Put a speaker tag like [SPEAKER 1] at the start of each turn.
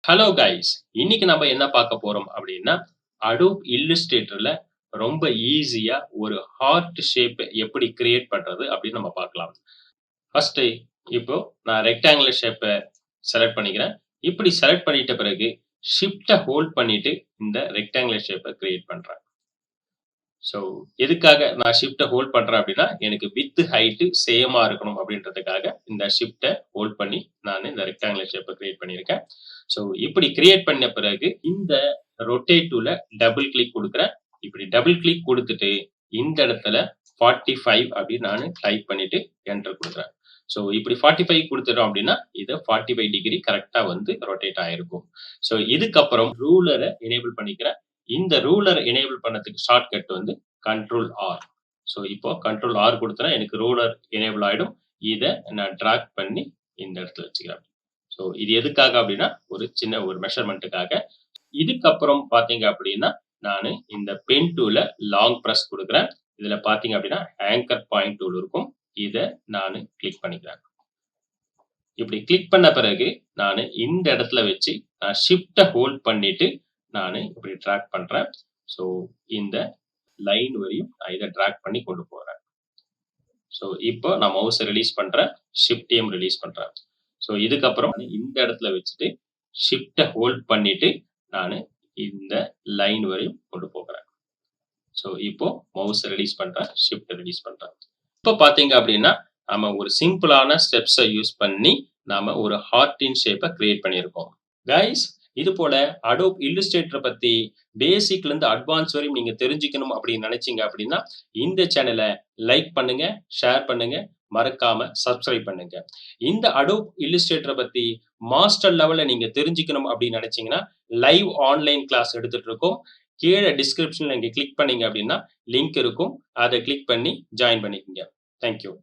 [SPEAKER 1] Hello guys, இன்னைக்கு நம்ம என்ன பார்க்க போறோம் அப்படின்னா Adobe Illustratorல ரொம்ப ஈஸியா ஒரு ஹார்ட் ஷேப் எப்படி கிரியேட் பண்றது அப்படின்னு நம்ம பார்க்கலாம். ஃபர்ஸ்ட் இப்போ நான் ரெக்டாங்குலர் ஷேப்பை செலக்ட் பண்ணிக்கிறேன். இப்படி செலக்ட் பண்ணிட்ட பிறகு ஷிஃப்ட்டை ஹோல்ட் பண்ணிட்டு இந்த ரெக்டாங்குலர் ஷேப்பை கிரியேட் பண்றேன். ஸோ எதுக்காக நான் ஷிஃப்ட்டை ஹோல்ட் பண்றேன் அப்படின்னா எனக்கு வித் ஹைட்டு சேமா இருக்கணும் அப்படின்றதுக்காக இந்த ஷிஃப்ட்டை ஹோல்ட் பண்ணி நான் இந்த ரெக்டாங்குலர் ஷேப்பை கிரியேட் பண்ணியிருக்கேன். ஸோ இப்படி கிரியேட் பண்ண பிறகு இந்த ரொட்டேட் டூல டபுள் கிளிக் கொடுக்குறேன். இப்படி டபுள் கிளிக் கொடுத்துட்டு இந்த இடத்துல 45 அப்படின்னு நான் டைப் பண்ணிட்டு என்டர் கொடுக்குறேன். ஸோ இப்படி 45 கொடுத்துட்டோம் அப்படின்னா இது 45 டிகிரி கரெக்டா வந்து ரொட்டேட் ஆயிருக்கும். ஸோ இதுக்கப்புறம் ரூலரை எனேபிள் பண்ணிக்கிறேன். இந்த ரூலர் எனேபிள் பண்ணதுக்கு ஷார்ட்கட் வந்து கண்ட்ரோல் ஆர். ஸோ இப்போ கண்ட்ரோல் ஆர் கொடுத்தா எனக்கு ரூலர் எனேபிள் ஆயிடும். இதை நான் டிராக் பண்ணி இந்த இடத்துல வச்சுக்கிறேன். ஸோ இது எதுக்காக அப்படின்னா ஒரு சின்ன ஒரு மெஷர்மெண்ட்டுக்காக. இதுக்கப்புறம் பார்த்தீங்க அப்படின்னா நான் இந்த பென் டூல லாங் ப்ரெஸ் கொடுக்குறேன். இதுல பார்த்தீங்க அப்படின்னா ஆங்கர் பாயிண்ட் டூல் இருக்கும். இதை நான் கிளிக் பண்ணிக்கிறேன். இப்படி கிளிக் பண்ண பிறகு நான் இந்த இடத்துல வச்சு நான் ஷிஃப்ட்டை ஹோல்ட் பண்ணிட்டு நான் இப்படி ட்ராக் பண்றேன். ஸோ இந்த லைன் வரையும் நான் இதை ட்ராக் பண்ணி கொண்டு போறேன். ஸோ இப்போ நான் மவுஸை ரிலீஸ் பண்றேன், ஷிஃப்ட்டையும் ரிலீஸ் பண்றேன். ஸோ இதுக்கப்புறம் இந்த இடத்துல வச்சுட்டு ஷிஃப்ட்டை ஹோல்ட் பண்ணிட்டு நான் இந்த லைன் வரையும் கொண்டு போகிறேன். ஸோ இப்போ மவுஸை ரிலீஸ் பண்றேன், ஷிஃப்ட்டை ரிலீஸ் பண்றேன். இப்போ பார்த்தீங்க அப்படின்னா நம்ம ஒரு சிம்பிளான ஸ்டெப்ஸை யூஸ் பண்ணி நாம ஒரு ஹார்ட்டின் ஷேப்பை கிரியேட் பண்ணியிருக்கோம். கைஸ், இது போல Adobe Illustrator பத்தி பேசிக்ல இருந்து அட்வான்ஸ் வரையும் நீங்க தெரிஞ்சுக்கணும் அப்படின்னு நினைச்சீங்க அப்படின்னா இந்த சேனலை லைக் பண்ணுங்க, ஷேர் பண்ணுங்க, மறக்காம சப்ஸ்கிரைப் பண்ணுங்க. இந்த Adobe Illustrator பத்தி மாஸ்டர் லெவல்ல நீங்க தெரிஞ்சுக்கணும் அப்படின்னு நினைச்சீங்கன்னா லைவ் ஆன்லைன் கிளாஸ் எடுத்துட்டு இருக்கோம். கீழே டிஸ்கிரிப்ஷன்ல நீங்க கிளிக் பண்ணீங்க அப்படின்னா லிங்க் இருக்கும். அதை கிளிக் பண்ணி ஜாயின் பண்ணிக்கங்க. தேங்க்யூ.